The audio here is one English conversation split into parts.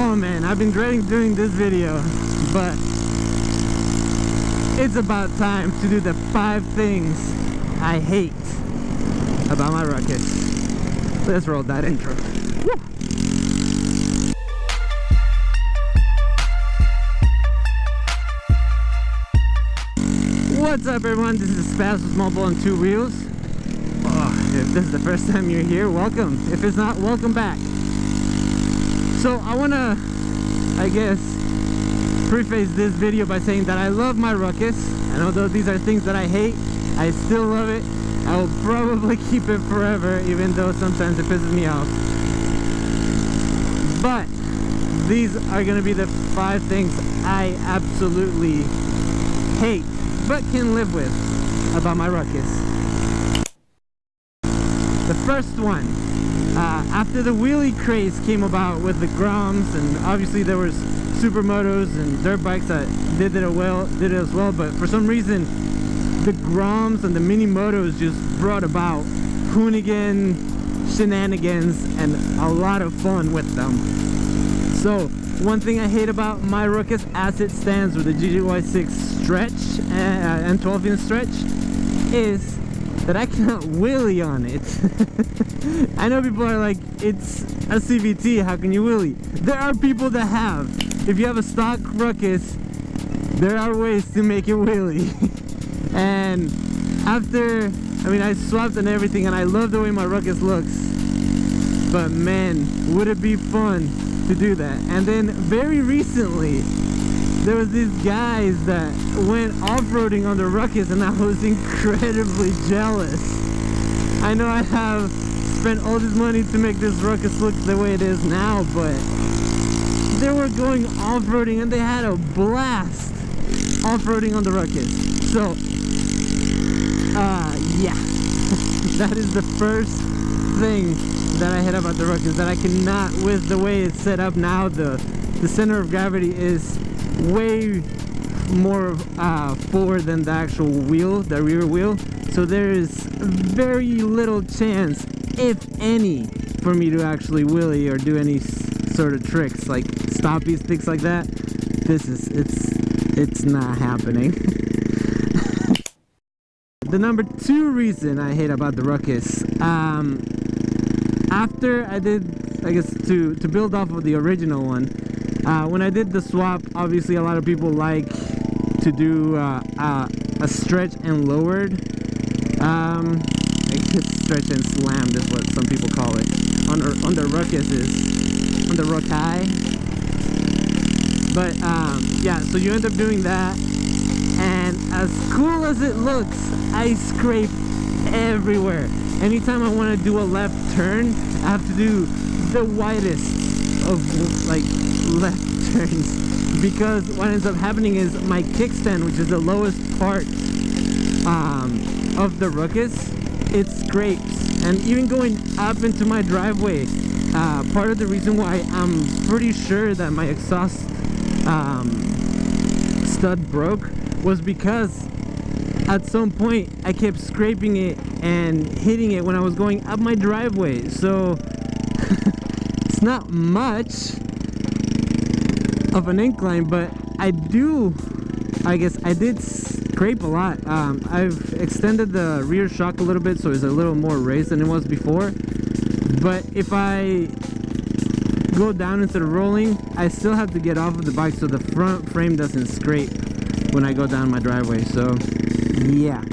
Oh man, I've been dreading doing this video, but it's about time to do the 5 things I hate about my Ruckus. Let's roll that intro. Woo! What's up everyone, this is Spaz with Mobile on 2 wheels. Oh, if this is the first time you're here, welcome. If it's not, welcome back. So I wanna, I guess, preface this video by saying that I love my Ruckus, and although these are things that I hate, I still love it. I will probably keep it forever, even though sometimes it pisses me off. But these are gonna be the 5 things I absolutely hate but can live with about my Ruckus. The first one, after the wheelie craze came about with the Groms, and obviously there was supermotos and dirt bikes that did it as well, but for some reason the Groms and the mini motos just brought about hoonigan shenanigans and a lot of fun with them. So one thing I hate about my Ruckus as it stands with the GGY6 stretch and 12-inch stretch is that I cannot wheelie on it. I know people are like, it's a CVT, how can you wheelie? There are people that have. If you have a stock Ruckus, there are ways to make it wheelie. And after, I mean, I swapped and everything, and I love the way my Ruckus looks. But man, would it be fun to do that. And then very recently there was these guys that went off-roading on the Ruckus, and I was incredibly jealous. I know I have spent all this money to make this Ruckus look the way it is now, but they were going off-roading and they had a blast off-roading on the Ruckus. So yeah. That is the first thing that I hate about the Ruckus, that I cannot, with the way it's set up now, the center of gravity is way more forward than the actual wheel, the rear wheel. So there is very little chance, if any, for me to actually wheelie or do any sort of tricks like stoppies, things like that. It's not happening. The number 2 reason I hate about the Ruckus, after I did, I guess, to build off of the original one, when I did the swap, obviously a lot of people like to do a stretch and lowered. I guess stretch and slammed is what some people call it. On the Ruckus is on the Ruckai. But yeah, so you end up doing that, and as cool as it looks, I scrape everywhere. Anytime I want to do a left turn, I have to do the widest of like left turns, because what ends up happening is my kickstand, which is the lowest part of the Ruckus, it scrapes. And even going up into my driveway, part of the reason why I'm pretty sure that my exhaust stud broke was because at some point I kept scraping it and hitting it when I was going up my driveway. So it's not much of an incline, but I guess I did scrape a lot. I've extended the rear shock a little bit, so it's a little more raised than it was before. But if I go down instead of rolling, I still have to get off of the bike so the front frame doesn't scrape when I go down my driveway. So yeah,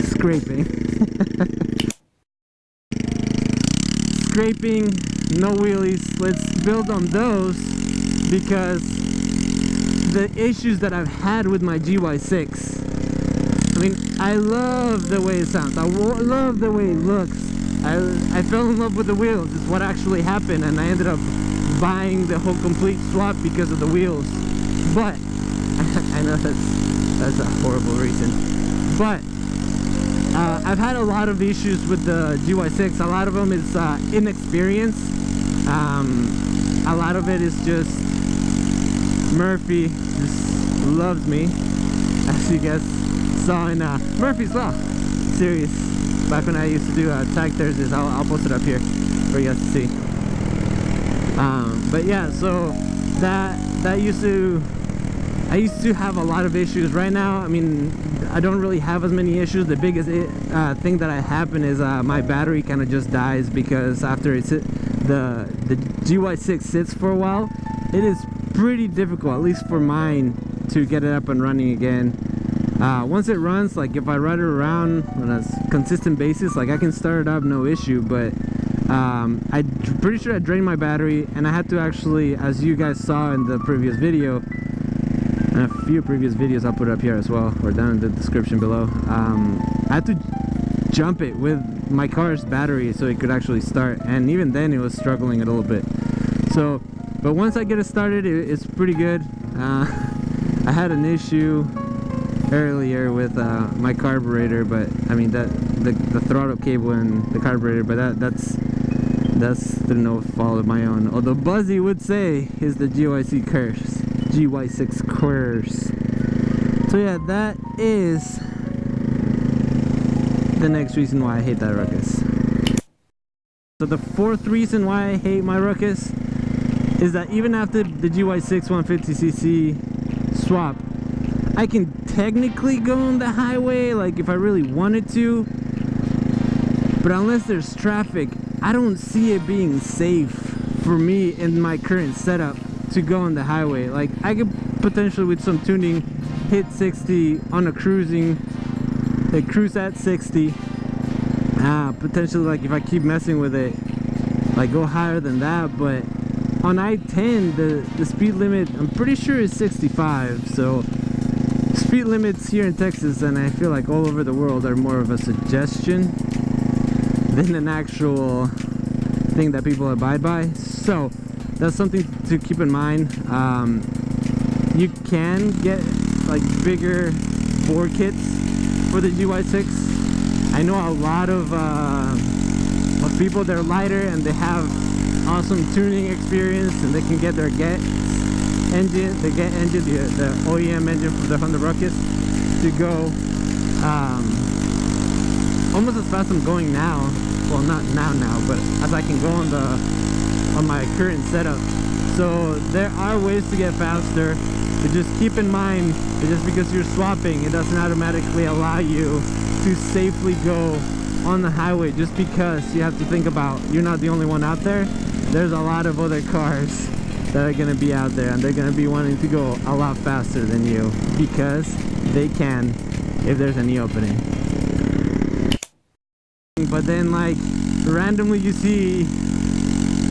scraping. Scraping, no wheelies. Let's build on those, because the issues that I've had with my GY6, I mean, I love the way it sounds, I love the way it looks. I fell in love with the wheels, is what actually happened, and I ended up buying the whole complete swap because of the wheels. But I know that's a horrible reason, but I've had a lot of issues with the GY6. A lot of them is inexperience. A lot of it is just Murphy just loves me, as you guys saw in Murphy's Law series back when I used to do Tag Thursdays. I'll post it up here for you guys to see. But yeah, so I used to have a lot of issues. Right now, I mean, I don't really have as many issues. The biggest thing that happened is my battery kind of just dies, because after the GY6 sits for a while, it is pretty difficult, at least for mine, to get it up and running again. Once it runs, like if I ride it around on a consistent basis, like I can start it up no issue, but I'm pretty sure I drained my battery, and I had to actually, as you guys saw in the previous video, and a few previous videos I'll put up here as well, or down in the description below, I had to jump it with my car's battery so it could actually start, and even then it was struggling a little bit. So, but once I get it started, it's pretty good. I had an issue earlier with my carburetor, but I mean that the throttle cable and the carburetor, but that's through no fault of my own. Although Buzzy would say is the GY6 curse. So yeah, that is the next reason why I hate that Ruckus. So the fourth reason why I hate my Ruckus is that even after the GY6 150cc swap, I can technically go on the highway, like if I really wanted to, but unless there's traffic, I don't see it being safe for me in my current setup to go on the highway. Like I could potentially, with some tuning, hit 60 on a cruise at 60, potentially, like if I keep messing with it, like go higher than that. But on I-10, the speed limit, I'm pretty sure is 65. So speed limits here in Texas, and I feel like all over the world, are more of a suggestion than an actual thing that people abide by. So that's something to keep in mind. You can get like bigger bore kits for the GY6. I know a lot of people that are lighter and they have awesome tuning experience, and they can get their the OEM engine for the Honda Ruckus to go almost as fast as I'm going now. Well, not now, but as I can go on my current setup. So there are ways to get faster, but just keep in mind that just because you're swapping, it doesn't automatically allow you to safely go on the highway. Just because you have to think about, you're not the only one out there. There's a lot of other cars that are going to be out there, and they're going to be wanting to go a lot faster than you, because they can if there's any opening. But then, like, randomly you see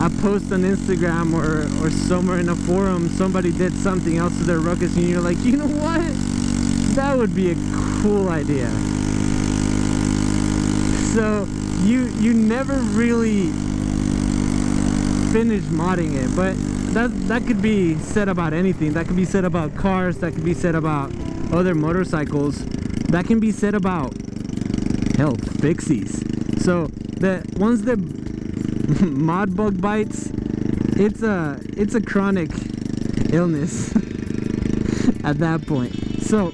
a post on Instagram or somewhere in a forum, somebody did something else to their Ruckus, and you're like, you know what, that would be a cool idea. So you never really finish modding it. But that could be said about anything. That could be said about cars, that could be said about other motorcycles, that can be said about, hell, fixies. So once the mod bug bites, it's a chronic illness at that point. So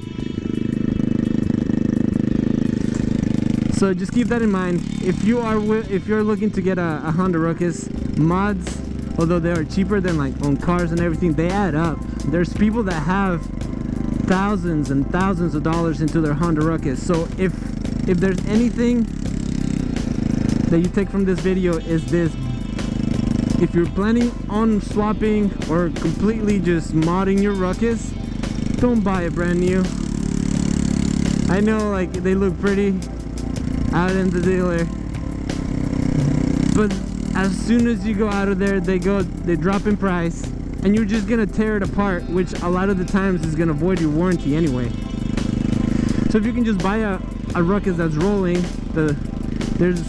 just keep that in mind. If you're looking to get a Honda Ruckus, mods, although they are cheaper than like on cars and everything, they add up. There's people that have thousands and thousands of dollars into their Honda Ruckus. So if there's anything that you take from this video, is this: if you're planning on swapping or completely just modding your Ruckus, don't buy it brand new. I know, like, they look pretty out in the dealer, but as soon as you go out of there, they drop in price, and you're just gonna tear it apart, which a lot of the times is gonna void your warranty anyway. So if you can just buy a Ruckus that's rolling, there's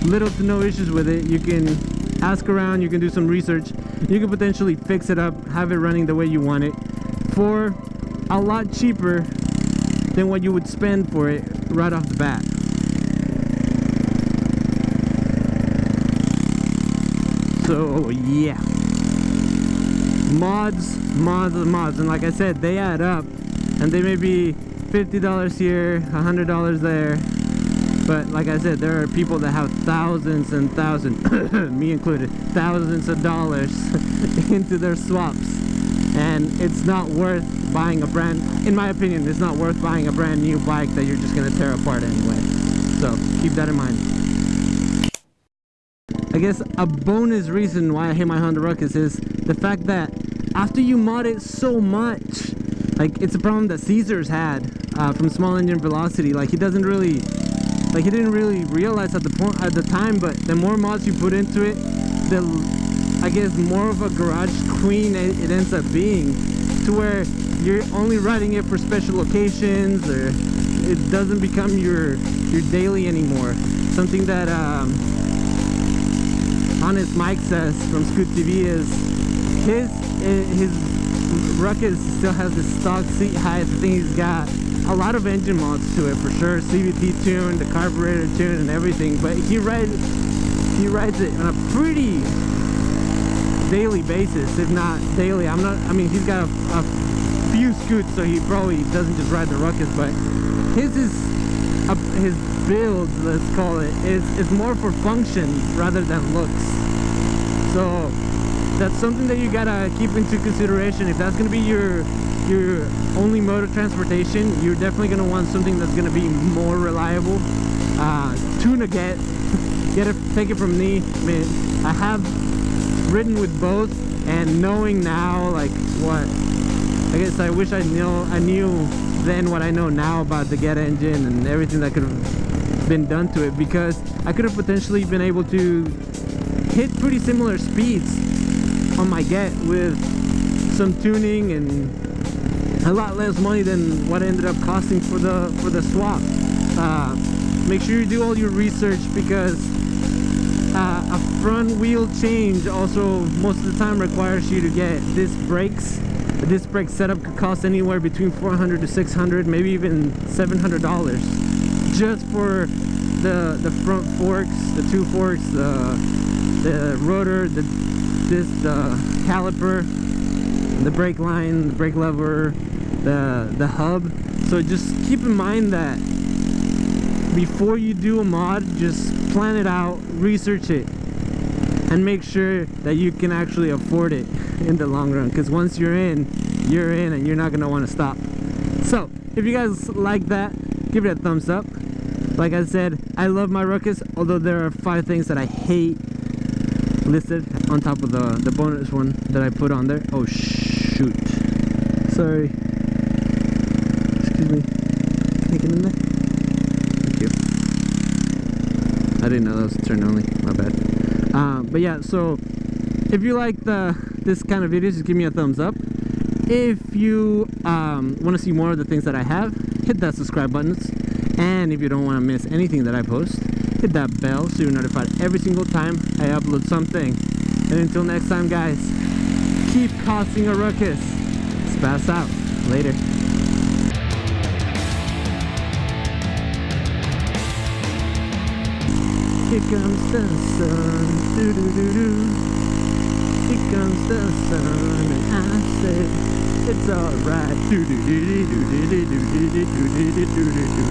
little to no issues with it. You can ask around, you can do some research, you can potentially fix it up, have it running the way you want it for a lot cheaper than what you would spend for it right off the bat. So yeah, mods, and like I said, they add up, and they may be $50 here, $100 there, But like I said, there are people that have thousands and thousands, me included, thousands of dollars into their swaps, and it's not worth buying a brand, in my opinion, it's not worth buying a brand new bike that you're just gonna tear apart anyway. So keep that in mind. I guess a bonus reason why I hate my Honda Ruckus is the fact that after you mod it so much, like it's a problem that Caesar's had from small engine velocity. Like he didn't really realize at the time, but the more mods you put into it, the, I guess, more of a garage queen it ends up being, to where you're only riding it for special occasions, or it doesn't become your daily anymore. Something that Honest Mike says from Scoot TV is his Ruckus still has the stock seat height. I think he's got a lot of engine mods to it for sure, CVT tune, the carburetor tune, and everything. But he rides it on a pretty daily basis, if not daily. I mean, he's got a few scoots, so he probably doesn't just ride the Ruckus. But his build, let's call it, is more for function rather than looks. So that's something that you gotta keep into consideration. If that's gonna be your only mode of transportation, you're definitely gonna want something that's gonna be more reliable. Tune a get it, take it from me. I mean, I have ridden with both, and knowing now, like, what I guess I wish I knew then what I know now about the Get engine and everything that could have been done to it, because I could have potentially been able to hit pretty similar speeds on my Get with some tuning and a lot less money than what it ended up costing for the swap. Make sure you do all your research, because a front wheel change also most of the time requires you to get disc brakes. A disc brake setup could cost anywhere between $400 to $600, maybe even $700 just for the front forks, the two forks, the rotor, the disc, the caliper, the brake line, the brake lever, the hub. So just keep in mind that before you do a mod, just plan it out, research it, and make sure that you can actually afford it in the long run, because once you're in and you're not gonna want to stop. So if you guys like that, give it a thumbs up. Like I said, I love my Ruckus, although there are 5 things that I hate listed on top of the bonus one that I put on there. Oh shoot, sorry, excuse me, can I get in there? Thank you. I didn't know that was turn only, my bad. But yeah, so if you like this kind of videos, just give me a thumbs up. If you want to see more of the things that I have, hit that subscribe button. And if you don't want to miss anything that I post, hit that bell so you're notified every single time I upload something. And until next time, guys, keep causing a ruckus. Spass out. Later. Here comes the sun, doo doo doo doo. Here comes the sun, and I say it's alright. Doo doo doo doo doo doo doo doo doo doo doo doo doo.